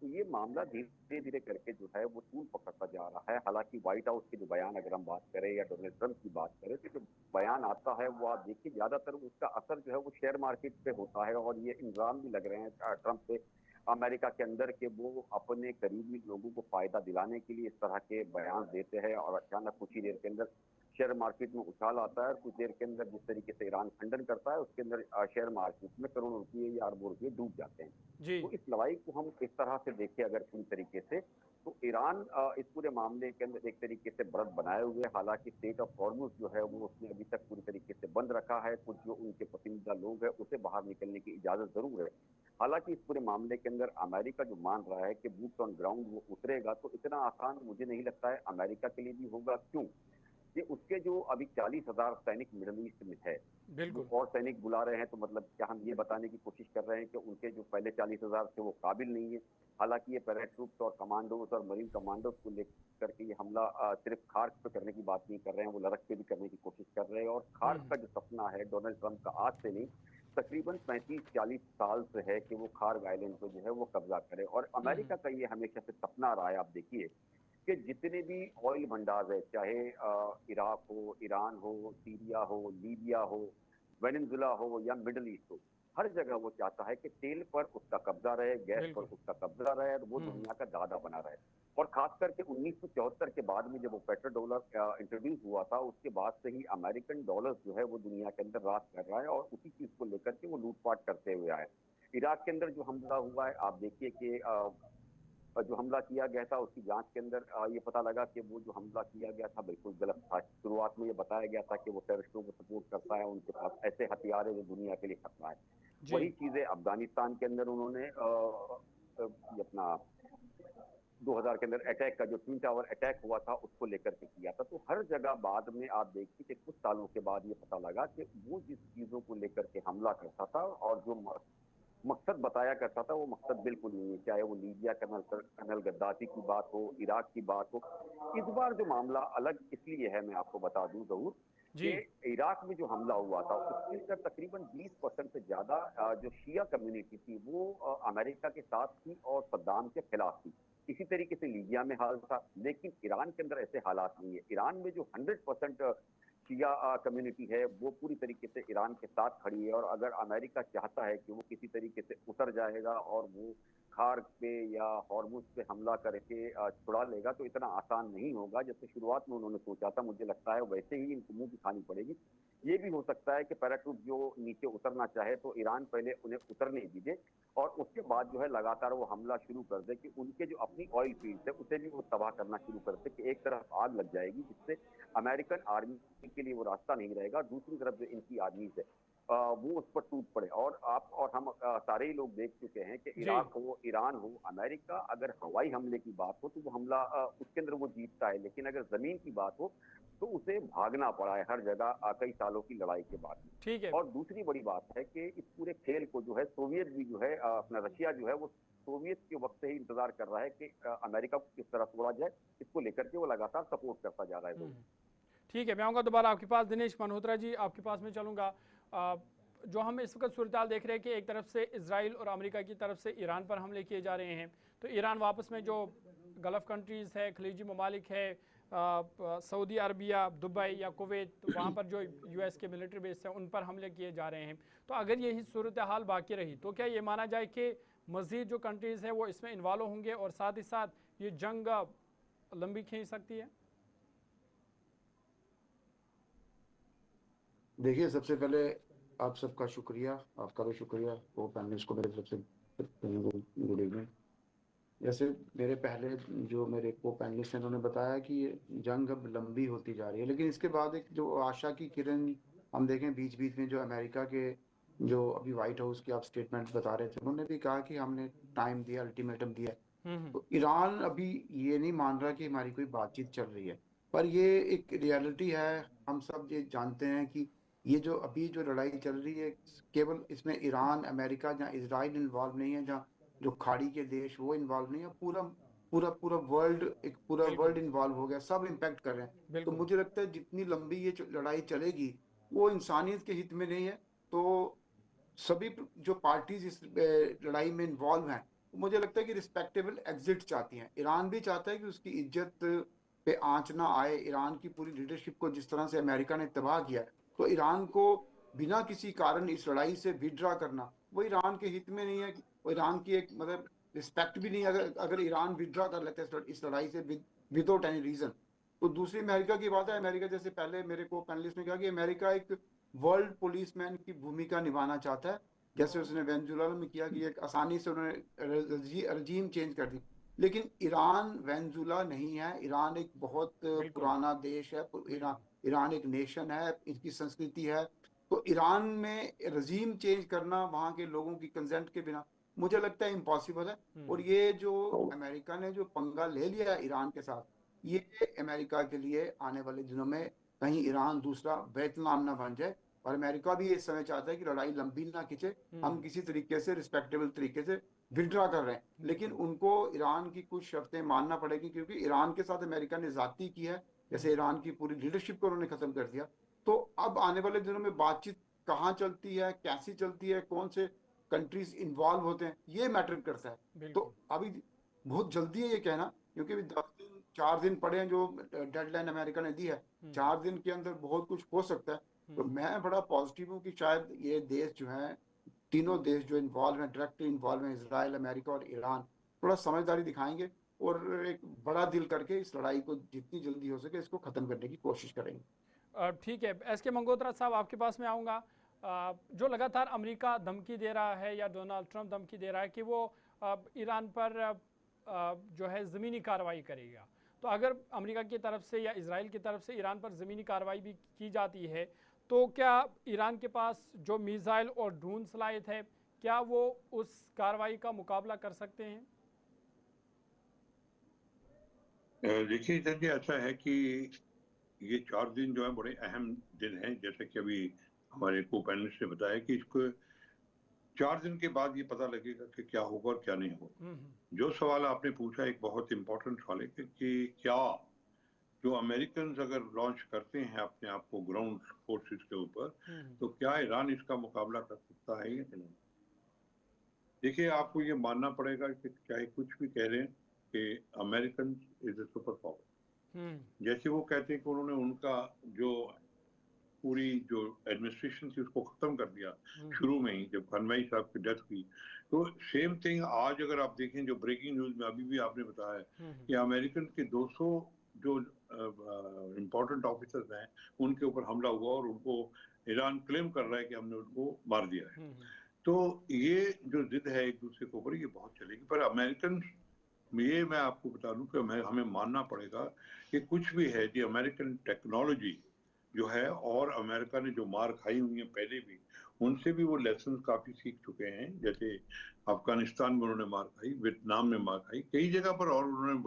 Speaker 4: तो ये मामला धीरे धीरे करके जो है वो तूल पकड़ता जा रहा है। हालांकि व्हाइट हाउस के जो बयान अगर हम बात करें या डोनाल्ड ट्रंप की बात करें तो जो बयान आता है वो आप देखिए ज्यादातर उसका असर जो है वो शेयर मार्केट पे होता है और ये इल्जाम भी लग रहे हैं ट्रंप पे अमेरिका के अंदर के वो अपने करीबी लोगों को फायदा दिलाने के लिए इस तरह के बयान देते हैं और अचानक कुछ ही देर के अंदर शेयर मार्केट में उछाल आता है और कुछ देर के अंदर जिस तरीके से ईरान खंडन करता है उसके अंदर शेयर मार्केट में करोड़ों रुपये या अरबों रुपये डूब जाते हैं।
Speaker 1: जी।
Speaker 4: तो इस लड़ाई को हम इस तरह से देखें अगर पूरी तरीके से, तो ईरान इस पूरे मामले के अंदर एक तरीके से बढ़त बनाए हुए। हालांकि स्टेट ऑफ हॉर्मुज जो है वो उसने अभी तक पूरी तरीके से बंद रखा है। कुछ जो उनके पसंदीदा लोग हैं उसे बाहर निकलने की इजाजत जरूर है। हालांकि इस पूरे मामले के अंदर अमेरिका जो मान रहा है कि बूट्स ऑन ग्राउंड वो उतरेगा, तो इतना आसान मुझे नहीं लगता है अमेरिका के लिए भी होगा। क्यों? कि उसके जो अभी 40,000 सैनिक मिडल ईस्ट में है,
Speaker 1: बिल्कुल।
Speaker 4: और सैनिक बुला रहे हैं, तो मतलब क्या हम ये बताने की कोशिश कर रहे हैं कि उनके जो पहले 40,000 थे वो काबिल नहीं है। हालांकि ये पैराट्रूप्स और कमांडोज और मरीन कमांडोज को लेकर के ये हमला सिर्फ खार्क पे करने की बात नहीं कर रहे हैं, वो लद्दाख पे भी करने की कोशिश कर रहे हैं। और खार्क का जो सपना है डोनाल्ड ट्रंप का, आज से नहीं तकरीबन 35-40 साल से है कि वो खार्क आइलैंड पे जो है वो कब्जा करे। और अमेरिका का ये हमेशा से सपना रहा है। आप देखिए कि जितने भी ऑयल भंडार है, चाहे इराक हो, ईरान हो, सीरिया हो, लीबिया हो, वेनेजुला हो या मिडल ईस्ट हो, हर जगह वो चाहता है कि तेल पर उसका कब्जा रहे, गैस पर
Speaker 1: बिल्कुल।
Speaker 4: उसका कब्जा रहे, और वो दुनिया का दादा बना रहे। और खास करके 1974 के बाद में जब वो पेट्रो डॉलर इंट्रोड्यूस हुआ था, उसके बाद से ही अमेरिकन डॉलर जो है वो दुनिया के अंदर राज कर रहा है, और उसी चीज को लेकर के वो लूटपाट करते हुए आए। इराक के अंदर जो हमला हुआ है, आप देखिए कि जो हमला किया गया था उसकी जांच के अंदर ये पता लगा कि वो जो हमला किया गया था बिल्कुल गलत था। शुरुआत में ये बताया गया था कि वो टेररिस्टों को सपोर्ट करता है, उनके पास ऐसे हथियार है जो दुनिया के लिए खतरा है।
Speaker 1: जी।
Speaker 4: वही चीजें अफगानिस्तान के अंदर उन्होंने ये अपना 2000 के अंदर अटैक का जो ट्विन टावर अटैक हुआ था उसको लेकर के किया था। तो हर जगह बाद में आप देखिए कि कुछ सालों के बाद ये पता लगा कि वो जिस चीजों को लेकर के हमला करता था और जो मकसद बताया करता था वो मकसद बिल्कुल नहीं है। चाहे वो लीबिया कर्नल गद्दाफी की बात हो, इराक की बात हो। इस बार जो मामला अलग इसलिए है, मैं आपको बता दूं जरूर,
Speaker 1: जी।
Speaker 4: कि इराक में जो हमला हुआ था उसके अंदर तकरीबन 20% से ज्यादा जो शिया कम्युनिटी थी वो अमेरिका के साथ थी और सद्दाम के खिलाफ थी। इसी तरीके से लीबिया में हाल था, लेकिन ईरान के अंदर ऐसे हालात नहीं है। ईरान में जो 100% शिया कम्युनिटी है वो पूरी तरीके से ईरान के साथ खड़ी है। और अगर अमेरिका चाहता है कि वो किसी तरीके से उतर जाएगा और वो खार्क पे या हॉर्मुज पे हमला करके छुड़ा लेगा, तो इतना आसान नहीं होगा जैसे शुरुआत में उन्होंने सोचा था। मुझे लगता है वैसे ही इनको मुंह की खानी पड़ेगी। ये भी हो सकता है कि पैराट्रूप जो नीचे उतरना चाहे तो ईरान पहले उन्हें उतरने दीजिए और उसके बाद जो है लगातार वो हमला शुरू कर दे, कि उनके जो अपनी ऑयल फील्ड है उसे भी वो तबाह करना शुरू कर दे, कि एक तरफ आग लग जाएगी जिससे अमेरिकन आर्मी के लिए वो रास्ता नहीं रहेगा, दूसरी तरफ जो इनकी आर्मी है वो उस पर टूट पड़े। और आप और हम सारे ही लोग देख चुके हैं कि इराक हो, ईरान हो, अमेरिका अगर हवाई हमले की बात हो तो वो हमला उसके अंदर वो जीतता है, लेकिन अगर जमीन की बात हो तो उसे भागना पड़ा है हर जगह कई सालों की लड़ाई के बाद।
Speaker 1: ठीक है।
Speaker 4: और दूसरी बड़ी बात है कि इस पूरे खेल को जो है सोवियत भी जो है अपना रशिया जो है वो सोवियत के वक्त से ही इंतजार कर रहा है कि अमेरिका को किस तरह तोड़ा जाए। इसको लेकर के वो लगातार सपोर्ट करता जा रहा है।
Speaker 1: ठीक है, मैं आऊँगा दोबारा आपके पास। दिनेश मल्होत्रा जी, आपके पास में चलूँगा। जो हम इस वक्त सूरत देख रहे हैं कि एक तरफ से इजराइल और अमेरिका की तरफ से ईरान पर हमले किए जा रहे हैं, तो ईरान वापस में जो गल्फ़ कंट्रीज़ है, खलीजी ममालिक है, सऊदी अरबिया, दुबई या कुवैत, वहाँ पर जो यूएस के मिलिट्री बेस हैं उन पर हमले किए जा रहे हैं। तो अगर यही सूरत हाल बाकी रही तो क्या ये माना जाए कि मज़ीद जो कंट्रीज़ हैं वो इसमें इन्वॉल्व होंगे और साथ ही साथ ये जंग लंबी खींच सकती है?
Speaker 5: देखिए, सबसे पहले आप सबका शुक्रिया, आपका भी शुक्रिया वो पैनलिस्ट को मेरे तरफ से गुड इवनिंग। जैसे मेरे पहले जो मेरे को पैनलिस्ट हैं उन्होंने बताया कि ये जंग अब लंबी होती जा रही है, लेकिन इसके बाद एक जो आशा की किरण हम देखें बीच बीच में, जो अमेरिका के जो अभी व्हाइट हाउस की आप स्टेटमेंट बता रहे थे, उन्होंने भी कहा कि हमने टाइम दिया, अल्टीमेटम दिया। तो ईरान अभी ये नहीं मान रहा कि हमारी कोई बातचीत चल रही है, पर ये एक रियलिटी है। हम सब ये जानते हैं कि ये जो अभी जो लड़ाई चल रही है, केवल इसमें ईरान, अमेरिका या इजराइल इन्वॉल्व नहीं है, जहाँ जो खाड़ी के देश वो इन्वॉल्व नहीं है, पूरा पूरा पूरा वर्ल्ड, एक पूरा वर्ल्ड इन्वॉल्व हो गया, सब इम्पैक्ट कर रहे हैं। तो मुझे लगता है जितनी लंबी ये लड़ाई चलेगी वो इंसानियत के हित में नहीं है। तो सभी जो पार्टीज इस लड़ाई में इन्वॉल्व हैं, मुझे लगता है कि रिस्पेक्टेबल एग्जिट चाहती हैं। ईरान भी चाहता है कि उसकी इज्जत पे आंच ना आए। ईरान की पूरी लीडरशिप को जिस तरह से अमेरिका ने तबाह किया, तो ईरान को बिना किसी कारण इस लड़ाई से विड्रॉ करना वो ईरान के हित में नहीं है। वो ईरान की एक मतलब रिस्पेक्ट भी नहीं है अगर ईरान विड्रॉ कर लेते हैं इस लड़ाई से विदाउट एनी रीजन। तो दूसरी अमेरिका की बात है। अमेरिका, जैसे पहले मेरे को पैनलिस्ट ने कहा कि अमेरिका एक वर्ल्ड पुलिसमैन की भूमिका निभाना चाहता है, जैसे उसने वेनेजुएला में किया कि एक आसानी से उन्होंने रजीम चेंज कर दी। लेकिन ईरान वेनेजुएला नहीं है। ईरान एक बहुत पुराना देश है। ईरान एक नेशन है, इसकी संस्कृति है। तो ईरान में रजीम चेंज करना वहाँ के लोगों की कंसेंट के बिना मुझे लगता है इम्पॉसिबल है। और ये जो अमेरिका ने जो पंगा ले लिया है ईरान के साथ, ये अमेरिका के लिए आने वाले दिनों में कहीं ईरान दूसरा वियतनाम ना बन जाए। और अमेरिका भी इस समय चाहता है कि लड़ाई लंबी ना खिंचे, हम किसी तरीके से रिस्पेक्टेबल तरीके से विड्रॉ कर रहे हैं, लेकिन उनको ईरान की कुछ शर्तें मानना पड़ेगी, क्योंकि ईरान के साथ अमेरिका ने ज्यादती की है, जैसे ईरान की पूरी लीडरशिप को उन्होंने खत्म कर दिया। तो अब आने वाले दिनों में बातचीत कहाँ चलती है, कैसी चलती है, कौन से कंट्रीज इन्वॉल्व होते हैं, ये मैटर करता है। तो अभी बहुत जल्दी है ये कहना, क्योंकि अभी 10 दिन 4 दिन पड़े हैं जो डेडलाइन अमेरिका ने दी है। 4 दिन के अंदर बहुत कुछ हो सकता है। तो मैं बड़ा पॉजिटिव हूँ कि शायद ये देश जो है, तीनों देश जो इन्वॉल्व हैं, डायरेक्टली इन्वॉल्व हैं, इसराइल, अमेरिका और ईरान, थोड़ा समझदारी दिखाएंगे और एक बड़ा दिल करके इस लड़ाई को जितनी जल्दी हो सके इसको खत्म करने की कोशिश करेंगे।
Speaker 1: ठीक है, एस.के. मंगोत्रा साहब आपके पास में आऊँगा। जो लगातार अमेरिका धमकी दे रहा है या डोनाल्ड ट्रंप धमकी दे रहा है कि वो ईरान पर जो है ज़मीनी कार्रवाई करेगा, तो अगर अमेरिका की तरफ से या इजराइल की तरफ से ईरान पर ज़मीनी कार्रवाई भी की जाती है, तो क्या ईरान के पास जो मिसाइल और ड्रोन सलाहियत है, क्या वो उस कार्रवाई का मुकाबला कर सकते हैं?
Speaker 3: देखिए सर जी, ऐसा है कि ये 4 दिन जो है बड़े अहम दिन हैं, जैसे कि अभी हमारे को पैनलिस्ट ने बताया कि इसको 4 दिन के बाद ये पता लगेगा कि क्या होगा और क्या नहीं होगा। जो सवाल आपने पूछा एक बहुत इंपॉर्टेंट सवाल है कि क्या जो अमेरिकन अगर लॉन्च करते हैं अपने आप को ग्राउंड फोर्सेस के ऊपर, तो क्या ईरान इसका मुकाबला कर सकता है या नहीं। देखिए, आपको ये मानना पड़ेगा कि चाहे कुछ भी कह रहे हैं कि American is a super power. जैसे वो कहते हैं कि उन्होंने उनका जो पूरी जो एडमिनिस्ट्रेशन थी उसको खत्म कर दिया शुरू में ही, जब खनमई साहब की डेथ हुई। तो सेम थिंग आज अगर आप देखें, जो ब्रेकिंग न्यूज में अभी भी आपने बताया कि अमेरिकन के 200 जो इम्पोर्टेंट ऑफिसर्स हैं उनके ऊपर हमला हुआ और उनको ईरान क्लेम कर रहा है कि हमने उनको मार दिया है। तो ये जो जिद है एक दूसरे के ऊपर, ये बहुत चलेगी। पर अमेरिकन, ये मैं आपको बता दूं कि हमें मानना पड़ेगा कि कुछ भी है, जो अमेरिकन टेक्नोलॉजी जो है और अमेरिका ने जो मार खाई हुई है पहले भी, उनसे भी वो लेसन काफी सीख चुके हैं। जैसे अफगानिस्तान में उन्होंने मार खाई, वियतनाम में मार खाई, कई जगह पर, और उन्होंने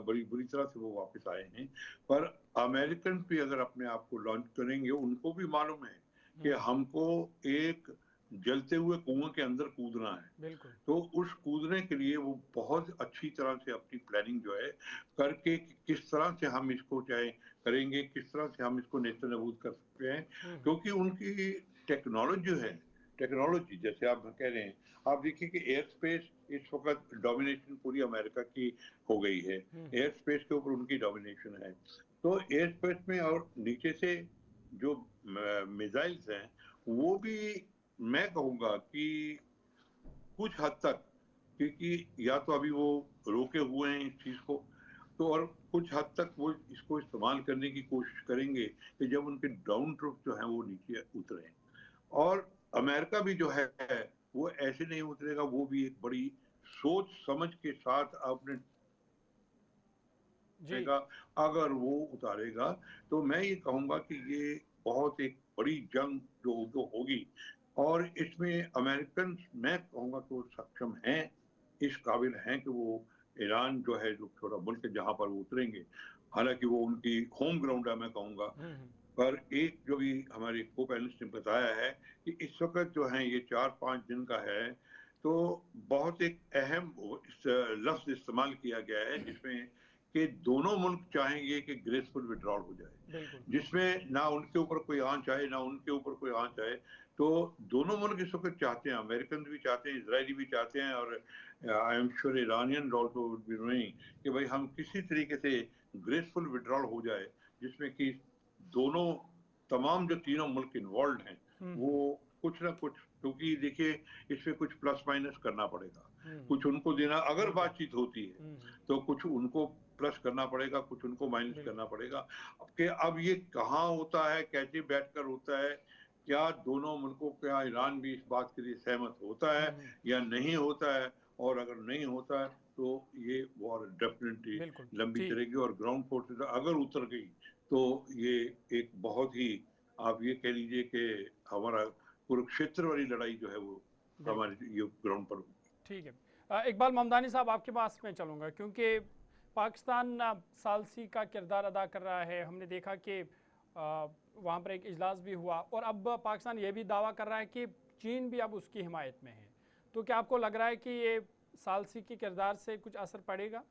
Speaker 3: बड़ी बुरी तरह से वो वापस आए हैं। पर अमेरिकन भी अगर अपने आप को लॉन्च करेंगे, उनको भी मालूम है कि हमको एक जलते हुए कुएं के अंदर कूदना है। तो उस कूदने के लिए वो बहुत अच्छी तरह से अपनी प्लानिंग जो है करके, किस तरह से हम इसको चाहे करेंगे, किस तरह से हम इसको नेस्तनाबूद कर सकते हैं, क्योंकि उनकी टेक्नोलॉजी है। टेक्नोलॉजी जैसे आप कह रहे हैं, आप देखिए कि एयर स्पेस इस वक्त डोमिनेशन पूरी अमेरिका की हो गई है। एयर स्पेस के ऊपर उनकी डोमिनेशन है। तो एयर स्पेस में और नीचे से जो मिसाइल्स हैं, वो भी मैं कहूंगा कि कुछ हद तक, क्योंकि या तो अभी वो रोके हुए हैं इस चीज को, तो और कुछ हद तक वो इसको इस्तेमाल करने की कोशिश करेंगे कि जब उनके डाउन ट्रूप जो है वो नीचे उतरे। और अमेरिका भी जो है वो ऐसे नहीं उतरेगा, वो भी एक बड़ी सोच समझ के साथ अपने अगर वो उतारेगा, तो मैं ये कहूंगा कि ये बहुत एक बड़ी जंग जो होगी। और इसमें अमेरिकन, मैं कहूंगा कि वो सक्षम हैं, इस काबिल हैं कि वो ईरान जो है, जो छोटा मुल्क है जहां पर वो उतरेंगे, हालांकि वो उनकी होम ग्राउंड है मैं कहूंगा। पर एक जो भी हमारे को पैनलिस्ट ने बताया है कि इस वक्त जो है ये 4-5 दिन का है, तो बहुत एक अहम लफ्ज इस्तेमाल किया गया है जिसमें कि दोनों मुल्क चाहेंगे कि ग्रेसफुल विड्रॉल हो जाए, जिसमें ना उनके ऊपर कोई आंच आए ना उनके ऊपर कोई आंच आए। तो दोनों मुल्क इस वक्त चाहते हैं, अमेरिकन भी चाहते हैं, इजरायली भी चाहते हैं, और I am sure Iranian also would be knowing कि भाई हम किसी तरीके से ग्रेसफुल विड्रॉल हो जाए, जिसमें कि दोनों तमाम जो तीनों मुल्क इन्वॉल्व हैं वो कुछ ना कुछ, क्योंकि देखिए इसमें कुछ प्लस माइनस करना पड़ेगा, कुछ उनको देना, अगर बातचीत होती है तो कुछ उनको प्लस करना पड़ेगा, कुछ उनको माइनस करना पड़ेगा। अब ये कहाँ होता है, कैसे बैठकर होता है, क्या दोनों मुल्कों, क्या ईरान भी इस बात के लिए सहमत होता है या नहीं होता है, और अगर नहीं होता है तो ये वॉर डेफिनेटली लंबी चलेगी। और ग्राउंड फोर्सेस अगर उतर गई तो ये एक बहुत ही, आप ये कह लीजिए कि हमारा कुरुक्षेत्र वाली लड़ाई जो है वो हमारे ये ग्राउंड पर होगी।
Speaker 1: ठीक है, इकबाल ममदानी साहब आपके पास में चलूंगा, क्योंकि पाकिस्तान सालसी का किरदार अदा कर रहा है। हमने देखा कि वहाँ पर एक इजलास भी हुआ और अब पाकिस्तान ये भी दावा कर रहा है कि चीन भी अब उसकी हिमायत में है। तो क्या आपको लग रहा है कि ये सालसी के किरदार से कुछ असर पड़ेगा?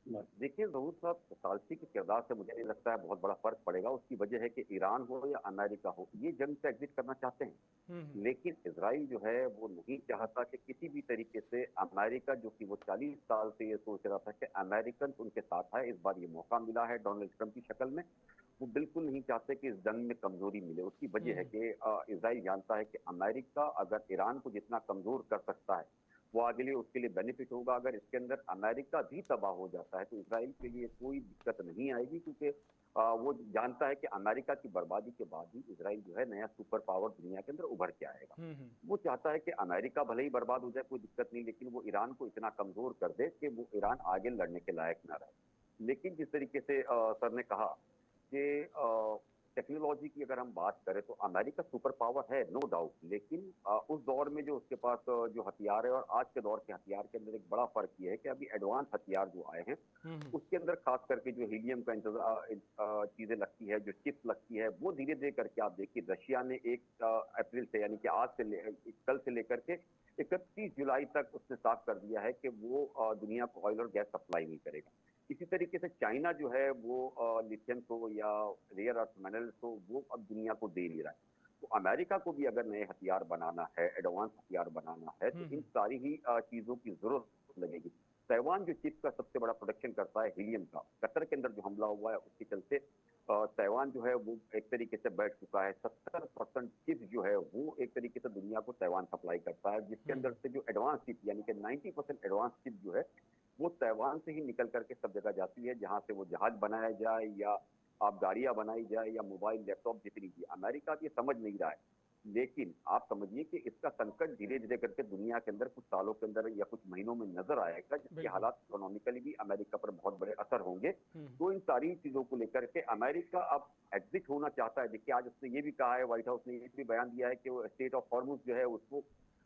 Speaker 4: देखिए जहूर साहब, सालसी के किरदार से मुझे नहीं लगता है बहुत बड़ा फर्क पड़ेगा। उसकी वजह है कि ईरान हो या अमेरिका हो, ये जंग से एग्जिट करना चाहते हैं, लेकिन इजराइल जो है वो नहीं चाहता कि किसी भी तरीके से अमेरिका, जो कि वो 40 साल से ये सोच रहा था कि अमेरिकन उनके साथ है, इस बार ये मौका मिला है डोनाल्ड ट्रंप की शक्ल में, वो बिल्कुल नहीं चाहते कि इस जंग में कमजोरी मिले। उसकी वजह है कि इजराइल जानता है कि अमेरिका अगर ईरान को जितना कमजोर कर सकता है वो आगे लिए उसके लिए बेनिफिट होगा। अगर इसके अंदर अमेरिका भी तबाह हो जाता है तो इसराइल के लिए कोई दिक्कत नहीं आएगी, क्योंकि वो जानता है कि अमेरिका की बर्बादी के बाद ही इसराइल जो है नया सुपर पावर दुनिया के अंदर उभर के आएगा। वो चाहता है कि अमेरिका भले ही बर्बाद हो जाए, कोई दिक्कत नहीं, लेकिन वो ईरान को इतना कमजोर कर दे कि वो ईरान आगे लड़ने के लायक ना रहे। लेकिन जिस तरीके से सर ने कहा कि टेक्नोलॉजी की अगर हम बात करें तो अमेरिका सुपर पावर है, नो डाउट, लेकिन उस दौर में जो उसके पास जो हथियार है और आज के दौर के हथियार के अंदर एक बड़ा फर्क ये है कि अभी एडवांस हथियार जो आए हैं उसके अंदर खास करके जो हीलियम का चीजें लगती है, जो चिप्स लगती है, वो धीरे धीरे करके आप देखिए रशिया ने 1 अप्रैल से, यानी कि आज से कल से लेकर के 31 जुलाई तक उसने साफ कर दिया है कि वो दुनिया को ऑयल और गैस सप्लाई नहीं करेगा। इसी तरीके से चाइना जो है वो लिथियम को या रेयर अर्थ मिनरल्स को वो अब दुनिया को दे नहीं रहा है। तो अमेरिका को भी अगर नए हथियार बनाना है, एडवांस हथियार बनाना है, तो इन सारी ही चीजों की जरूरत लगेगी। ताइवान जो चिप का सबसे बड़ा प्रोडक्शन करता है हीलियम का, कतर के अंदर जो हमला हुआ है उसके चलते ताइवान जो है वो एक तरीके से बैठ चुका है। 70% चिप जो है वो एक तरीके से दुनिया को ताइवान सप्लाई करता है, जिसके अंदर से जो एडवांस चिप यानी कि 90% एडवांस चिप जो है वो ताइवान से ही निकल करके सब जगह जाती है, जहां से वो जहाज बनाया जाए या आप गाड़ियां बनाई जाए या मोबाइल लैपटॉप जितनी भी। अमेरिका ये समझ नहीं रहा है, लेकिन आप समझिए कि इसका संकट धीरे धीरे करके दुनिया के अंदर कुछ सालों के अंदर या कुछ महीनों में नजर आएगा, जिसके हालात इकोनॉमिकली भी अमेरिका पर बहुत बड़े असर होंगे। तो इन सारी चीजों को लेकर के अमेरिका अब एग्जिट होना चाहता है। देखिए आज उसने ये भी कहा है, व्हाइट हाउस ने ये भी बयान दिया है कि वो स्टेट ऑफ हॉर्मुज जो है उसको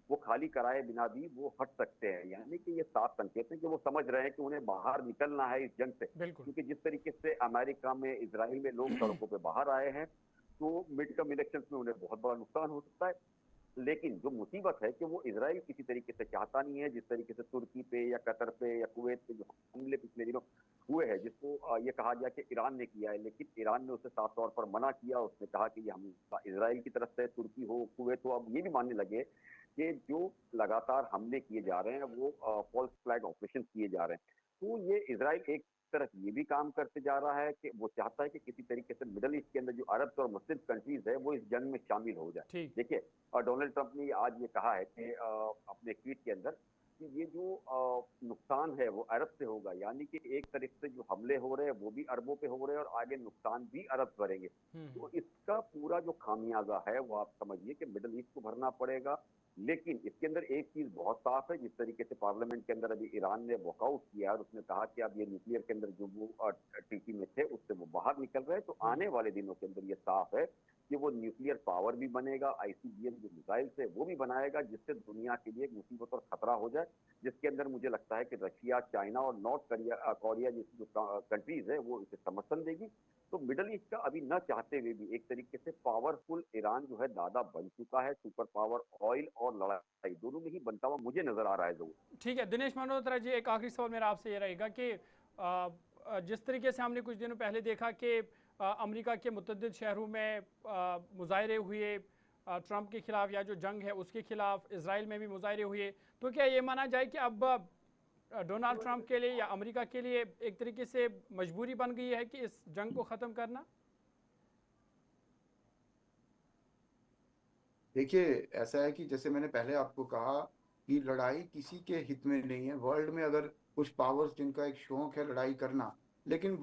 Speaker 4: वो खाली कराए बिना भी वो हट सकते हैं। यानी कि ये साफ संकेत है कि वो समझ रहे हैं कि उन्हें बाहर निकलना है इस जंग से, क्योंकि जिस तरीके से अमेरिका में, इजराइल में लोग सड़कों पे बाहर आए हैं तो मिड टर्म इलेक्शंस में उन्हें बहुत बड़ा नुकसान हो सकता है। लेकिन जो मुसीबत है कि वो इजराइल किसी तरीके से चाहता नहीं है, जिस तरीके से तुर्की पे या कतर पे या कुवैत पे जो हमले पिछले दिनों हुए हैं, जिसको ये कहा गया कि ईरान ने किया है, लेकिन ईरान ने उसे साफ तौर पर मना किया। उसने कहा कि ये हमला इजराइल की तरफ से, तुर्की हो, कुवैत हो। अब ये भी मानने लगे कि जो लगातार हमले किए जा रहे हैं वो फॉल्स फ्लैग ऑपरेशन किए जा रहे हैं। तो ये इजराइल एक तरफ ये भी काम करते जा रहा है कि वो चाहता है कि किसी तरीके से मिडल ईस्ट के अंदर जो अरब और मुस्लिम कंट्रीज है वो इस जंग में शामिल हो जाए। देखिए डोनाल्ड ट्रंप ने आज ये कहा है कि अपने ट्वीट के अंदर कि ये जो नुकसान है वो अरब से होगा, यानी कि एक तरफ से जो हमले हो रहे हैं वो भी अरबों पे हो रहे हैं और आगे नुकसान भी अरब करेंगे। तो इसका पूरा जो खामियाजा है वो आप समझिए कि मिडल ईस्ट को भरना पड़ेगा। लेकिन इसके अंदर एक चीज बहुत साफ है, जिस तरीके से पार्लियामेंट के अंदर अभी ईरान ने वॉकआउट किया और उसने कहा कि अब ये न्यूक्लियर के अंदर जो वो ट्रीटी में थे उससे वो बाहर निकल रहे हैं, तो आने वाले दिनों के अंदर ये साफ है कि वो न्यूक्लियर पावर भी बनेगा, आईसीबीएम जो मिसाइल से वो भी बनाएगा, जिससे दुनिया के लिए एक मुसीबत और खतरा हो जाए, जिसके अंदर मुझे लगता है कि रशिया, चाइना और नॉर्थ कोरिया जैसी जो कंट्रीज है वो इसे समर्थन देगी। तो मिडल ईस्ट का अभी न चाहते हुए भी एक तरीके से पावरफुल ईरान जो है दादा बन चुका है। सुपर पावर ऑयल और लड़ाई दोनों में ही बनता हुआ मुझे नजर आ रहा है। जो
Speaker 1: ठीक है दिनेश मल्होत्रा जी, एक आखिरी सवाल मेरा आपसे ये रहेगा कि जिस तरीके से हमने कुछ दिनों पहले देखा कि अमेरिका के मुतअद्दिद शहरों में मुजाहरे हुए ट्रंप के खिलाफ, या जो जंग है उसके खिलाफ, इजराइल में भी मुजाहरे हुए, तो क्या ये माना जाए कि अब डोनाल्ड ट्रंप के लिए या अमेरिका के लिए एक तरीके से मजबूरी बन गई है कि इस जंग को ख़त्म करना?
Speaker 5: देखिए ऐसा है कि जैसे मैंने पहले आपको कहा कि लड़ाई किसी के हित में नहीं है। वर्ल्ड में अगर कुछ पावर्स जिनका एक शौक है लड़ाई करना, लेकिन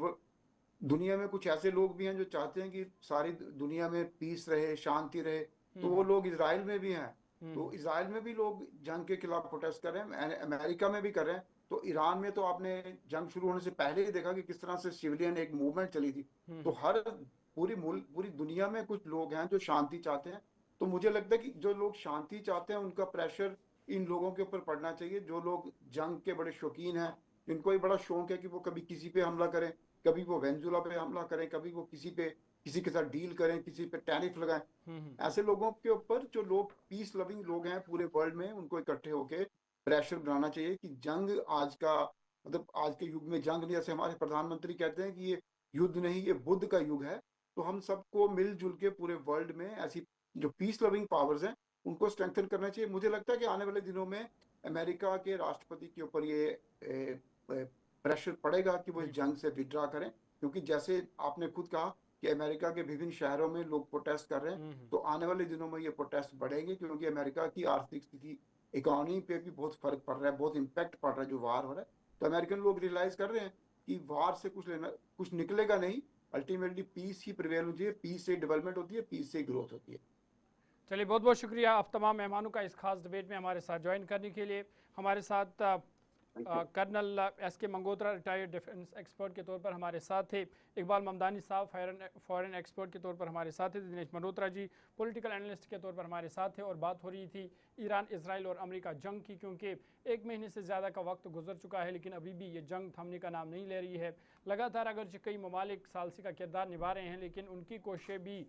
Speaker 5: दुनिया में कुछ ऐसे लोग भी हैं जो चाहते हैं कि सारी दुनिया में पीस रहे, शांति रहे, तो वो लोग इजराइल में भी हैं। तो इजराइल में भी लोग जंग के खिलाफ प्रोटेस्ट कर रहे हैं, अमेरिका में भी कर रहे हैं। तो ईरान में तो आपने जंग शुरू होने से पहले ही देखा कि किस तरह से सिविलियन एक मूवमेंट चली थी। तो हर पूरी दुनिया में कुछ लोग हैं जो शांति चाहते हैं। तो मुझे लगता है कि जो लोग शांति चाहते हैं उनका प्रेशर इन लोगों के ऊपर पड़ना चाहिए जो लोग जंग के बड़े शौकीन हैं, जिनको ये बड़ा शौक है कि वो कभी किसी पे हमला करें, कभी वो वेनेजुला पे हमला करें, कभी वो किसी के साथ डील करें, किसी पे टैरिफ लगाएं। ऐसे लोगों के ऊपर जो लोग पीस लविंग लोग हैं पूरे वर्ल्ड में, उनको इकट्ठे होके प्रेशर बनाना चाहिए कि जंग आज का मतलब आज के युग में जंग नहीं, जैसे हमारे प्रधानमंत्री कहते हैं कि ये युद्ध नहीं, ये बुद्ध का युग है। तो हम सबको मिलजुल के पूरे वर्ल्ड में ऐसी जो पीस लविंग पावर्स हैं उनको स्ट्रेंथन करना चाहिए। मुझे लगता है कि आने वाले दिनों में अमेरिका के राष्ट्रपति के ऊपर ये प्रेशर पड़ेगा कि वो इस जंग से विड्रा करें, क्योंकि जैसे आपने खुद कहा कि अमेरिका के विभिन्न शहरों में लोग प्रोटेस्ट कर रहे हैं, तो आने वाले दिनों में ये प्रोटेस्ट बढ़ेंगे, क्योंकि अमेरिका की आर्थिक स्थिति, इकोनॉमी पे भी बहुत फर्क पड़ रहा है, बहुत इम्पैक्ट पड़ रहा है जो वार हो रहा है। तो अमेरिकन लोग रियलाइज कर रहे हैं कि वार से कुछ निकलेगा नहीं, अल्टीमेटली पीस ही प्रिवेल होती है, पीस से डेवलपमेंट होती है, पीस से ग्रोथ होती है।
Speaker 1: चलिए, बहुत बहुत शुक्रिया आप तमाम मेहमानों का इस खास डिबेट में हमारे साथ ज्वाइन करने के लिए। हमारे साथ colonel S K. Mangotra retired defence expert के तौर पर हमारे साथ थे, इकबाल ममदानी साहब फॉरेन एक्सपर्ट के तौर पर हमारे साथ थे, दिनेश मल्होत्रा जी पॉलिटिकल एनालिस्ट के तौर पर हमारे साथ थे। और बात हो रही थी ईरान, इसराइल और अमेरिका जंग की, क्योंकि 1 महीने से ज़्यादा का वक्त गुजर चुका है, लेकिन अभी भी ये जंग थमने का नाम नहीं ले रही है। लगातार अगरचे कई ममालिक सालसी का किरदार निभा रहे हैं, लेकिन उनकी कोशिशें भी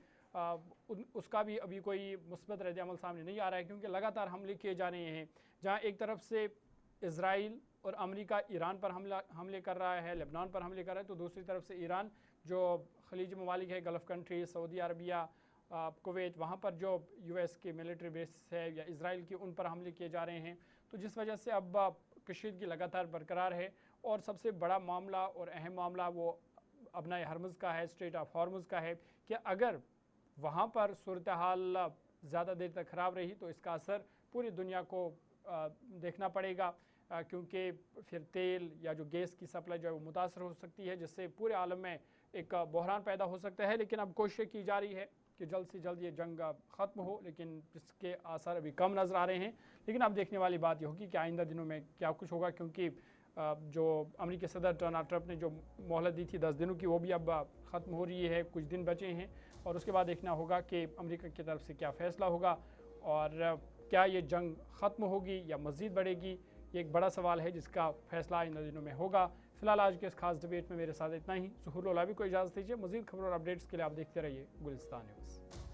Speaker 1: उसका भी अभी कोई मुस्बत रद्द-ए-अमल सामने नहीं आ रहा है, क्योंकि लगातार हमले किए जा रहे हैं। जहाँ एक तरफ से इसराइल और अमेरिका ईरान पर हमले कर रहा है, लेबनान पर हमले कर रहा है, तो दूसरी तरफ से ईरान जो खलीजी ममालिक है, gulf country, Saudi Arabia, Kuwait, वहाँ पर जो US के मिलिट्री बेस है या इसराइल की, उन पर हमले किए जा रहे हैं। तो जिस वजह से अब कशीदगी लगातार बरकरार है। और सबसे बड़ा मामला और अहम मामला वो अबनाए हरमुज़ का है, स्ट्रेट ऑफ हॉर्मुज़ का है, कि अगर वहाँ पर सूरत हाल ज़्यादा देर तक ख़राब रही तो इसका असर पूरी दुनिया को देखना पड़ेगा, क्योंकि फिर तेल या जो गैस की सप्लाई जो है वो मुतासर हो सकती है, जिससे पूरे आलम में एक बहरान पैदा हो सकता है। लेकिन अब कोशिश की जा रही है कि जल्द से जल्द ये जंग ख़त्म हो, लेकिन इसके आसार अभी कम नज़र आ रहे हैं। लेकिन अब देखने वाली बात ये होगी कि आइंदा दिनों में क्या कुछ होगा, क्योंकि जो अमेरिकी सदर डोनाल्ड ट्रंप ने जो मोहलत दी थी 10 दिनों की, वो भी अब ख़त्म हो रही है, कुछ दिन बचे हैं। और उसके बाद देखना होगा कि अमेरिका की तरफ से क्या फ़ैसला होगा और क्या ये जंग ख़त्म होगी या मज़ीद बढ़ेगी। ये एक बड़ा सवाल है जिसका फ़ैसला आइंदा दिनों में होगा। फिलहाल आज के इस खास डिबेट में मेरे साथ इतना ही। ज़ुहूर लोलाबी को इजाज़त दीजिए। मज़ीद खबरों और अपडेट्स के लिए आप देखते रहिए गुलिस्तान न्यूज़।